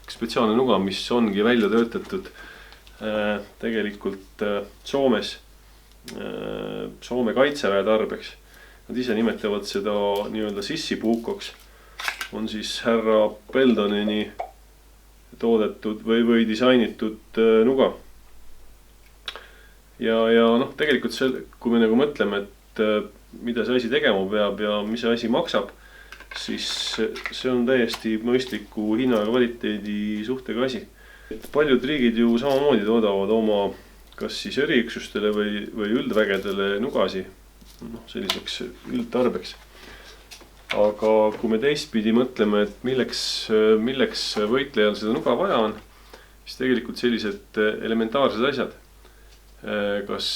spetsiaalne nuga, mis ongi välja töötatud tegelikult Soomes, Soome kaitseväe tarbeks. Nad ise nimetavad seda nii-öelda sissipuukoks. On siis härra Beldoneni toodetud või disainitud nuga. Ja noh, tegelikult kui me nagu mõtleme, et mida see asi tegema peab ja mis see asi maksab, siis see on täiesti mõistliku hinna ja kvaliteedi suhtega asi. Paljud riigid ju samamoodi toodavad oma kas siis eriüksustele või üldvägedele nugasi, selliseks üldtarbeks. Aga kui me teistpidi mõtleme, et milleks võitlejal seda nuga vaja on, siis tegelikult sellised elementaarsed asjad. Kas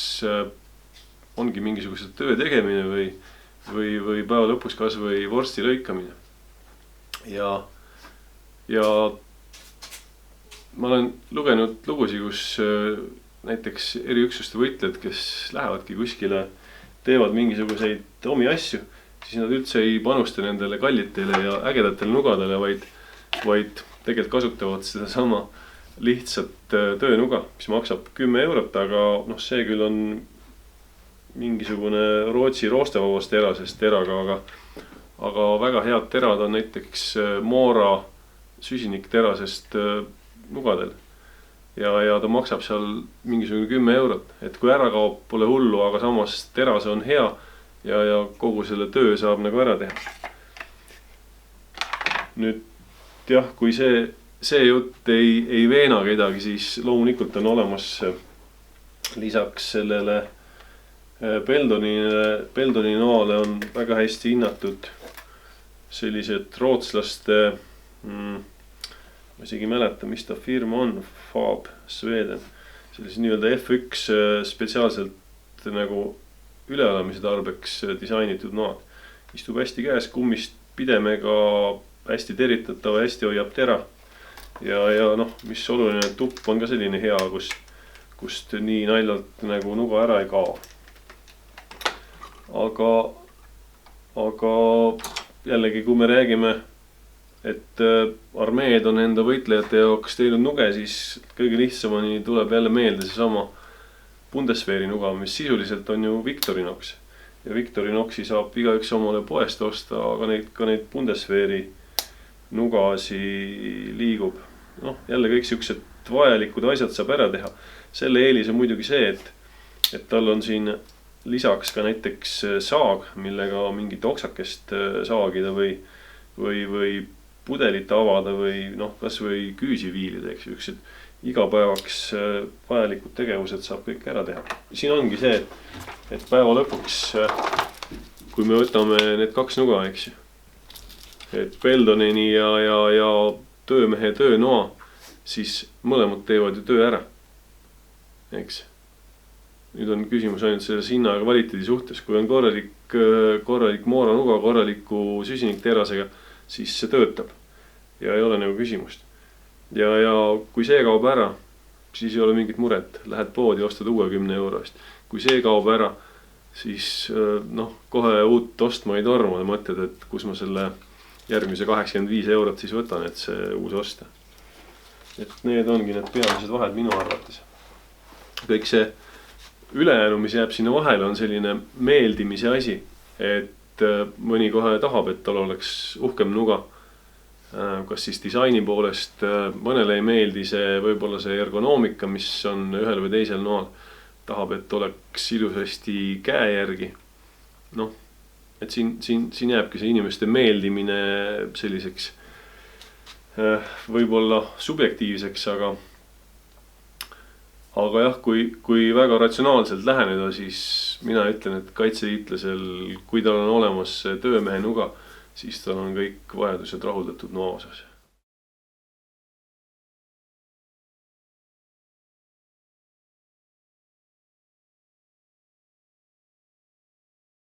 ongi mingisugused töö tegemine või päeva lõpuks kas või vorsti lõikamine. Ja ma olen lugenud lugusi, kus näiteks eriüksuste võitlejad, kes lähevadki kuskile, teevad mingisuguseid omi asju, siis nad üldse ei panusta nendele kallitele ja ägedatele nugadele, vaid tegelikult kasutavad seda sama lihtsat töönuga, mis maksab 10 €, aga see küll on mingisugune Rootsi roostevabast terasest teraga, aga väga head terad on näiteks Moora süsinikterasest nugadel. Ja ta maksab seal mingisugune 10 €. Et kui ära kaob, pole hullu, aga samas teras on hea ja kogu selle töö saab nagu ära teha. Nüüd jah, kui see jutt ei veena kedagi, siis loomulikult on olemas lisaks sellele Beldoni noale on väga hästi hinnatud sellised rootslaste, ma isegi mäleta, mis ta firma on, Fab Sweden, sellised nii-öelda F1 spetsiaalselt nagu üleelamise tarbeks disainitud noad. Istub hästi käes, kummist pidemega, hästi teritatav, hästi hoiab tera. Ja mis oluline, tupp on ka selline hea, kust nii naljalt nagu nuga ära ei kao. Aga jällegi, kui me räägime, et armeed on enda võitlejate jaoks teinud nuge, siis kõige lihtsamani tuleb jälle meelde seesama Bundeswehri nuga, mis sisuliselt on ju Victorinox. Ja Victorinoxi saab igaüks omale poest osta, aga ka neid Bundeswehri nugasi liigub. Jälle kõik siuksed vajalikud asjad saab ära teha. Selle eelis on muidugi see, et tal on siin lisaks ka näiteks saag, millega mingit oksakest saagida või pudelit avada või kas või küüsi viilida, eks üks igapäevaks vajalikud tegevused saab kõik ära teha. Siin ongi see, et päeva lõpuks, kui me võtame need kaks nuga, eks ju, et Beldoneni ja töömehe töönoa, siis mõlemad teevad ju töö ära, eks. Nüüd on küsimus ainult selles hinna ja kvaliteedi suhtes. Kui on korralik Moora nuga korraliku süsinikterasega, siis see töötab ja ei ole nagu küsimust. Ja kui see kaob ära, siis ei ole mingit muret. Lähed poodi, ostad uue 10 €. Kui see kaob ära, siis kohe uut ostma ei torma ja mõtled, et kus ma selle järgmise 85 € siis võtan, et see uus osta. Et need ongi need peamised vahed minu arvates. Kõik see ülejäänu, mis jääb sinna vahele, on selline meeldimise asi, et mõni kohe tahab, et tal oleks uhkem nuga, kas siis disaini poolest, mõnele ei meeldi võib-olla see ergonoomika, mis on ühel või teisel noal, tahab, et oleks ilusasti käe järgi. Et siin jääbki see inimeste meeldimine selliseks võib-olla subjektiivseks, aga jah, kui väga ratsionaalselt läheneda, siis mina ütlen, et kaitseliitlasel, kui tal on olemas töömehe nuga, siis tal on kõik vajadused rahuldatud noa osas.